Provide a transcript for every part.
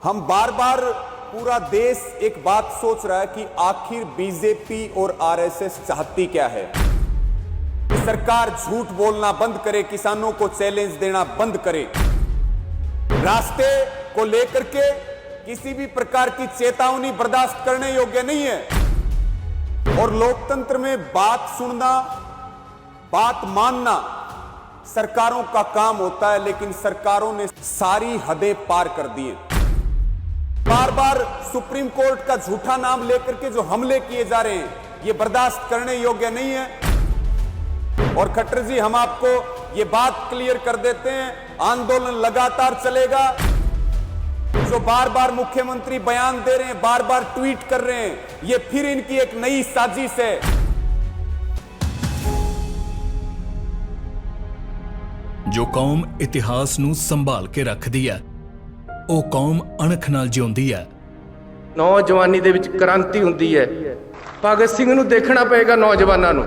हम बार बार पूरा देश एक बात सोच रहा है कि आखिर बीजेपी और आरएसएस चाहती क्या है। सरकार झूठ बोलना बंद करे, किसानों को चैलेंज देना बंद करे, रास्ते को लेकर के किसी भी प्रकार की चेतावनी बर्दाश्त करने योग्य नहीं है। और लोकतंत्र में बात सुनना, बात मानना सरकारों का काम होता है, लेकिन सरकारों ने सारी हदें पार कर दी हैं। बार बार सुप्रीम कोर्ट का झूठा नाम लेकर के जो हमले किए जा रहे हैं, ये बर्दाश्त करने योग्य नहीं है। और खट्टर जी, हम आपको ये बात क्लियर कर देते हैं, आंदोलन लगातार चलेगा। जो बार बार मुख्यमंत्री बयान दे रहे हैं, बार बार ट्वीट कर रहे हैं, ये फिर इनकी एक नई साजिश है। जो कौम इतिहास ਨੂੰ ਸੰਭਾਲ ਕੇ ਰੱਖਦੀ ਹੈ, ਉਹ ਕੌਮ ਅਣਖ ਨਾਲ ਜਿਉਂਦੀ ਹੈ। ਨੌਜਵਾਨੀ ਦੇ ਵਿੱਚ ਕ੍ਰਾਂਤੀ ਹੁੰਦੀ ਹੈ। ਭਗਤ ਸਿੰਘ ਨੂੰ ਦੇਖਣਾ ਪਏਗਾ, ਨੌਜਵਾਨਾਂ ਨੂੰ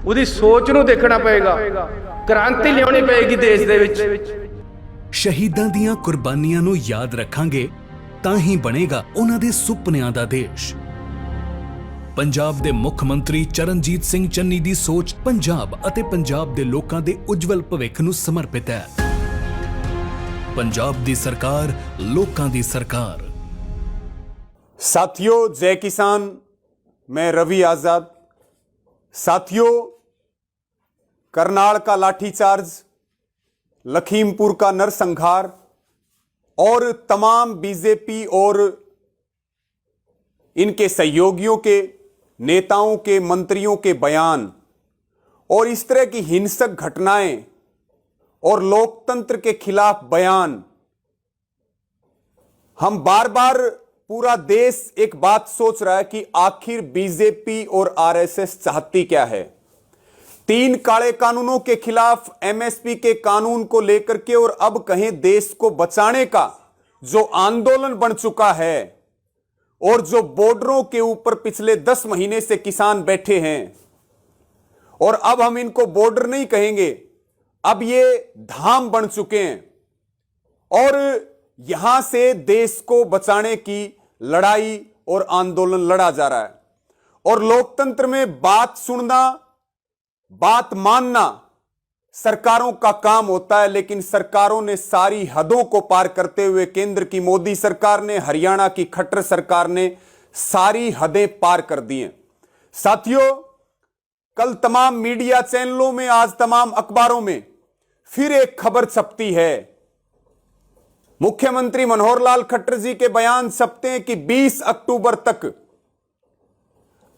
ਉਹਦੀ ਸੋਚ ਨੂੰ ਦੇਖਣਾ ਪਏਗਾ। ਕ੍ਰਾਂਤੀ ਲਿਆਉਣੀ ਪਏਗੀ ਦੇਸ਼ ਦੇ ਵਿੱਚ। ਸ਼ਹੀਦਾਂ ਦੀਆਂ ਕੁਰਬਾਨੀਆਂ ਨੂੰ ਯਾਦ ਰੱਖਾਂਗੇ ਤਾਂ ਹੀ ਬਣੇਗਾ ਉਹਨਾਂ ਦੇ ਸੁਪਨਿਆਂ ਦਾ ਦੇਸ਼। ਪੰਜਾਬ ਦੇ ਮੁੱਖ ਮੰਤਰੀ ਚਰਨਜੀਤ ਸਿੰਘ ਚੰਨੀ ਦੀ ਸੋਚ ਪੰਜਾਬ ਅਤੇ ਪੰਜਾਬ ਦੇ ਲੋਕਾਂ ਦੇ ਉਜਵਲ ਭਵਿੱਖ ਨੂੰ ਸਮਰਪਿਤ ਹੈ। पंजाब दी सरकार, लोकां दी सरकार। साथियों, जय किसान, मैं रवि आजाद। साथियों, करनाल का लाठीचार्ज, लखीमपुर का नरसंहार और तमाम बीजेपी और इनके सहयोगियों के नेताओं के, मंत्रियों के बयान और इस तरह की हिंसक घटनाएं और लोकतंत्र के खिलाफ बयान, हम बार बार पूरा देश एक बात सोच रहा है कि आखिर बीजेपी और आरएसएस चाहती क्या है। 3 काले कानूनों के खिलाफ एमएसपी के कानून को लेकर के और अब कहें देश को बचाने का जो आंदोलन बन चुका है और जो बॉर्डरों के ऊपर पिछले 10 महीने से किसान बैठे हैं, और अब हम इनको बॉर्डर नहीं कहेंगे, अब ये धाम बन चुके हैं और यहां से देश को बचाने की लड़ाई और आंदोलन लड़ा जा रहा है। और लोकतंत्र में बात सुनना, बात मानना सरकारों का काम होता है, लेकिन सरकारों ने सारी हदों को पार करते हुए, केंद्र की मोदी सरकार ने, हरियाणा की खट्टर सरकार ने सारी हदें पार कर दी हैं। साथियों, कल तमाम मीडिया चैनलों में, आज तमाम अखबारों में फिर एक खबर छपती है। मुख्यमंत्री मनोहर लाल खट्टर जी के बयान छपते हैं कि 20 अक्टूबर तक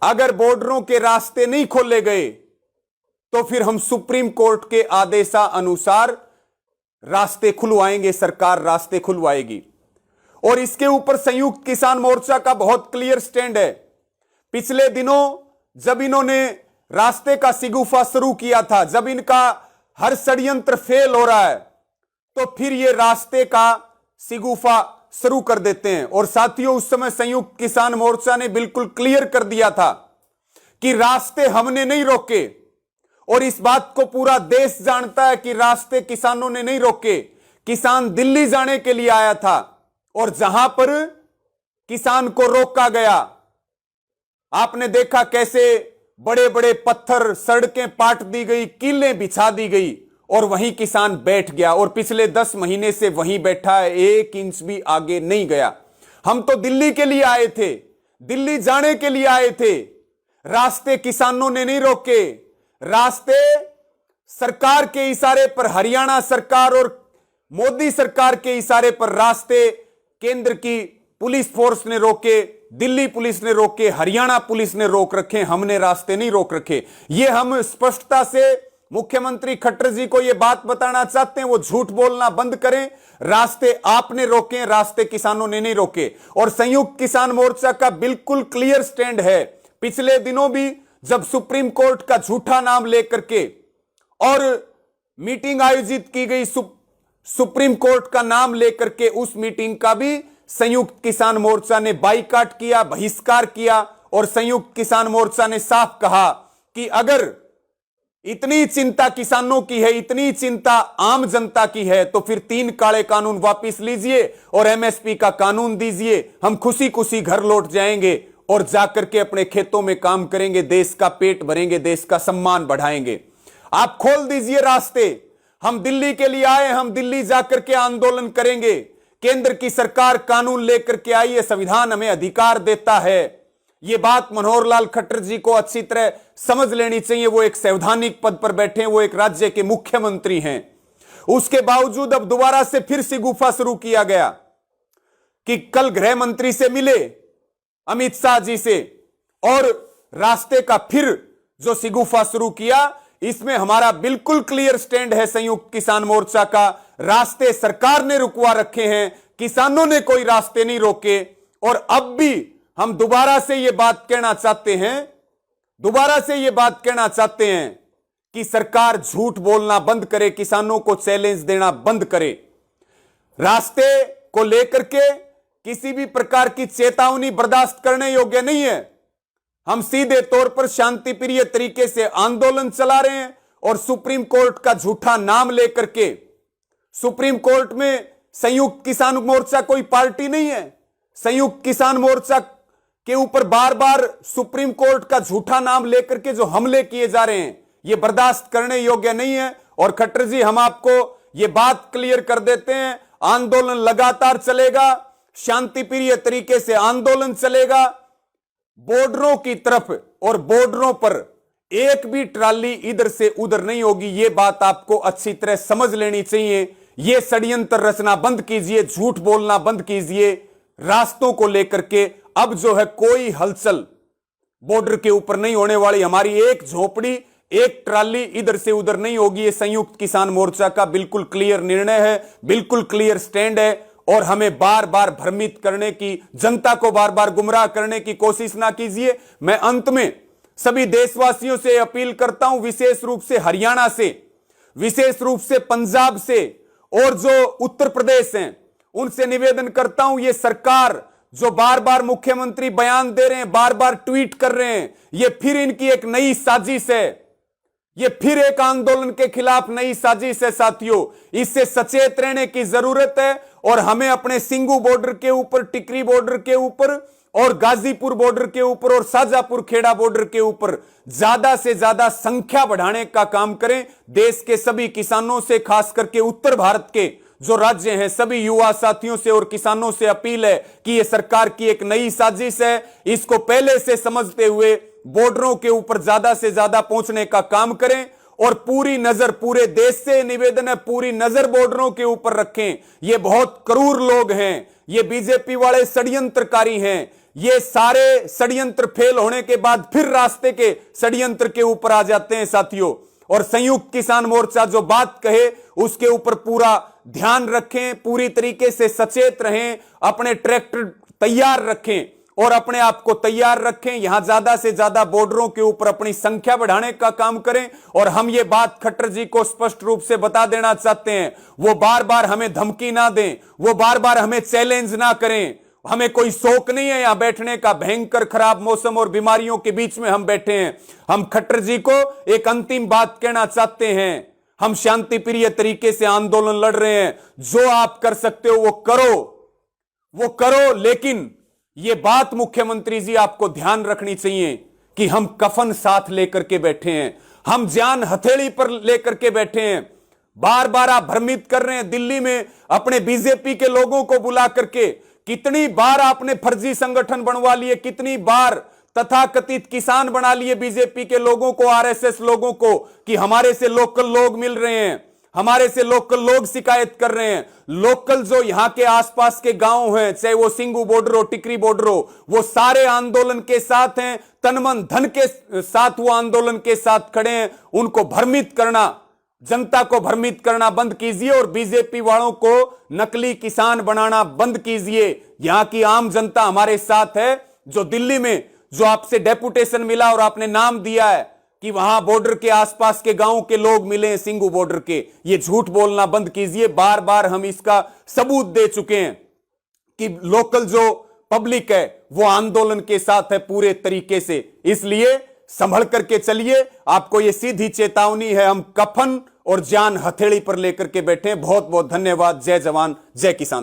अगर बॉर्डरों के रास्ते नहीं खोले गए तो फिर हम सुप्रीम कोर्ट के आदेशानुसार रास्ते खुलवाएंगे, सरकार रास्ते खुलवाएगी। और इसके ऊपर संयुक्त किसान मोर्चा का बहुत क्लियर स्टैंड है। पिछले दिनों जब इन्होंने रास्ते का शिगुफा शुरू किया था, जब इनका हर षड्यंत्र फेल हो रहा है, तो फिर ये रास्ते का शिगुफा शुरू कर देते हैं। और साथियों, उस समय संयुक्त किसान मोर्चा ने बिल्कुल क्लियर कर दिया था कि रास्ते हमने नहीं रोके, और इस बात को पूरा देश जानता है कि रास्ते किसानों ने नहीं रोके। किसान दिल्ली जाने के लिए आया था और जहां पर किसान को रोका गया, आपने देखा कैसे बड़े बड़े पत्थर, सड़कें पाट दी गई, कीलें बिछा दी गई, और वहीं किसान बैठ गया और पिछले 10 महीने से वहीं बैठा है, 1 इंच भी आगे नहीं गया। हम तो दिल्ली के लिए आए थे, दिल्ली जाने के लिए आए थे, रास्ते किसानों ने नहीं रोके। रास्ते सरकार के इशारे पर, हरियाणा सरकार और मोदी सरकार के इशारे पर रास्ते केंद्र की पुलिस फोर्स ने रोके, दिल्ली पुलिस ने रोके, हरियाणा पुलिस ने रोक रखे, हमने रास्ते नहीं रोक रखे। ये हम स्पष्टता से मुख्यमंत्री खट्टर जी को यह बात बताना चाहते हैं, वो झूठ बोलना बंद करें। रास्ते आपने रोके, रास्ते किसानों ने नहीं रोके। और संयुक्त किसान मोर्चा का बिल्कुल क्लियर स्टैंड है। पिछले दिनों भी जब सुप्रीम कोर्ट का झूठा नाम लेकर के और मीटिंग आयोजित की गई, सुप्रीम कोर्ट का नाम लेकर के, उस मीटिंग का भी संयुक्त किसान मोर्चा ने बाइकाट किया, बहिष्कार किया। और संयुक्त किसान मोर्चा ने साफ कहा कि अगर इतनी चिंता किसानों की है, इतनी चिंता आम जनता की है, तो फिर 3 काले कानून वापस लीजिए और एमएसपी का कानून दीजिए। हम खुशी खुशी घर लौट जाएंगे और जाकर के अपने खेतों में काम करेंगे, देश का पेट भरेंगे, देश का सम्मान बढ़ाएंगे। आप खोल दीजिए रास्ते। हम दिल्ली के लिए आए, हम दिल्ली जाकर के आंदोलन करेंगे। केंद्र की सरकार कानून लेकर के आई है, संविधान हमें अधिकार देता है। यह बात मनोहर लाल खट्टर जी को अच्छी तरह समझ लेनी चाहिए। वो एक संवैधानिक पद पर बैठे हैं, वो एक राज्य के मुख्यमंत्री हैं। उसके बावजूद अब दोबारा से फिर से गुफा शुरू किया गया कि कल गृह मंत्री से मिले अमित शाह जी से, और रास्ते का फिर जो सिगुफा शुरू किया, इसमें हमारा बिल्कुल क्लियर स्टैंड है संयुक्त किसान मोर्चा का। रास्ते सरकार ने रुकवा रखे हैं, किसानों ने कोई रास्ते नहीं रोके। और अब भी हम दोबारा से यह बात कहना चाहते हैं कि सरकार झूठ बोलना बंद करे, किसानों को चैलेंज देना बंद करे। रास्ते को लेकर के किसी भी प्रकार की चेतावनी बर्दाश्त करने योग्य नहीं है। हम सीधे तौर पर शांतिप्रिय तरीके से आंदोलन चला रहे हैं और सुप्रीम कोर्ट का झूठा नाम लेकर के, सुप्रीम कोर्ट में संयुक्त किसान मोर्चा कोई पार्टी नहीं है। संयुक्त किसान मोर्चा के ऊपर बार बार सुप्रीम कोर्ट का झूठा नाम लेकर के जो हमले किए जा रहे हैं, यह बर्दाश्त करने योग्य नहीं है। और खट्टर जी, हम आपको यह बात क्लियर कर देते हैं, आंदोलन लगातार चलेगा, शांतिप्रिय तरीके से आंदोलन चलेगा। बॉर्डरों की तरफ और बॉर्डरों पर एक भी ट्राली इधर से उधर नहीं होगी। यह बात आपको अच्छी तरह समझ लेनी चाहिए। यह षड्यंत्र रचना बंद कीजिए, झूठ बोलना बंद कीजिए। रास्तों को लेकर के अब जो है कोई हलचल बॉर्डर के ऊपर नहीं होने वाली। हमारी एक झोपड़ी, एक ट्राली इधर से उधर नहीं होगी। यह संयुक्त किसान मोर्चा का बिल्कुल क्लियर निर्णय है, बिल्कुल क्लियर स्टैंड है। और हमें बार बार भ्रमित करने की, जनता को बार बार गुमराह करने की कोशिश ना कीजिए। मैं अंत में सभी देशवासियों से अपील करता हूं, विशेष रूप से हरियाणा से, विशेष रूप से पंजाब से और जो उत्तर प्रदेश हैं, उनसे निवेदन करता हूं, ये सरकार जो बार बार मुख्यमंत्री बयान दे रहे हैं, बार बार ट्वीट कर रहे हैं, ये फिर इनकी एक नई साजिश है। ये फिर एक आंदोलन के खिलाफ नई साजिश है साथियों। इससे सचेत रहने की जरूरत है। और हमें अपने सिंगू बॉर्डर के ऊपर, टिकरी बॉर्डर के ऊपर और गाजीपुर बॉर्डर के ऊपर और शाजापुर खेड़ा बॉर्डर के ऊपर ज्यादा से ज्यादा संख्या बढ़ाने का काम करें। देश के सभी किसानों से, खास करके उत्तर भारत के जो राज्य हैं, सभी युवा साथियों से और किसानों से अपील है कि यह सरकार की एक नई साजिश है। इसको पहले से समझते हुए बॉर्डरों के ऊपर ज्यादा से ज्यादा पहुंचने का काम करें। और पूरी नजर, पूरे देश से निवेदन है, पूरी नजर बॉर्डरों के ऊपर रखें। ये बहुत क्रूर लोग हैं, ये बीजेपी वाले षड्यंत्रकारी हैं। ये सारे षड्यंत्र फेल होने के बाद फिर रास्ते के षड्यंत्र के ऊपर आ जाते हैं साथियों। और संयुक्त किसान मोर्चा जो बात कहे उसके ऊपर पूरा ध्यान रखें, पूरी तरीके से सचेत रहें, अपने ट्रैक्टर तैयार रखें और अपने आप को तैयार रखें। यहां ज्यादा से ज्यादा बॉर्डरों के ऊपर अपनी संख्या बढ़ाने का काम करें। और हम ये बात खट्टर जी को स्पष्ट रूप से बता देना चाहते हैं, वो बार बार हमें धमकी ना दें, वो बार बार हमें चैलेंज ना करें। हमें कोई शौक नहीं है यहां बैठने का, भयंकर खराब मौसम और बीमारियों के बीच में हम बैठे हैं। हम खट्टर जी को एक अंतिम बात कहना चाहते हैं, हम शांति प्रिय तरीके से आंदोलन लड़ रहे हैं। जो आप कर सकते हो वो करो, लेकिन यह बात मुख्यमंत्री जी आपको ध्यान रखनी चाहिए कि हम कफन साथ लेकर के बैठे हैं, हम जान हथेली पर लेकर के बैठे हैं। बार बार आप भ्रमित कर रहे हैं। दिल्ली में अपने बीजेपी के लोगों को बुला करके कितनी बार आपने फर्जी संगठन बनवा लिए, कितनी बार तथाकथित किसान बना लिए बीजेपी के लोगों को, आरएसएस लोगों को, कि हमारे से लोकल लोग मिल रहे हैं, हमारे से लोकल लोग शिकायत कर रहे हैं। लोकल जो यहां के आसपास के गांव हैं, चाहे वो सिंगू बॉर्डर हो, टिकरी बॉर्डर हो, वो सारे आंदोलन के साथ हैं, तन मन धन के साथ वो आंदोलन के साथ खड़े हैं। उनको भ्रमित करना, जनता को भ्रमित करना बंद कीजिए और बीजेपी वालों को नकली किसान बनाना बंद कीजिए। यहां की आम जनता हमारे साथ है। जो दिल्ली में जो आपसे डेपुटेशन मिला और आपने नाम दिया है कि वहां बॉर्डर के आसपास के गांव के लोग मिले हैं, सिंगू बॉर्डर के, ये झूठ बोलना बंद कीजिए। बार बार हम इसका सबूत दे चुके हैं कि लोकल जो पब्लिक है वो आंदोलन के साथ है पूरे तरीके से। इसलिए संभल करके चलिए। आपको यह सीधी चेतावनी है, हम कफन और जान हथेली पर लेकर के बैठे हैं। बहुत बहुत धन्यवाद। जय जवान जय किसान।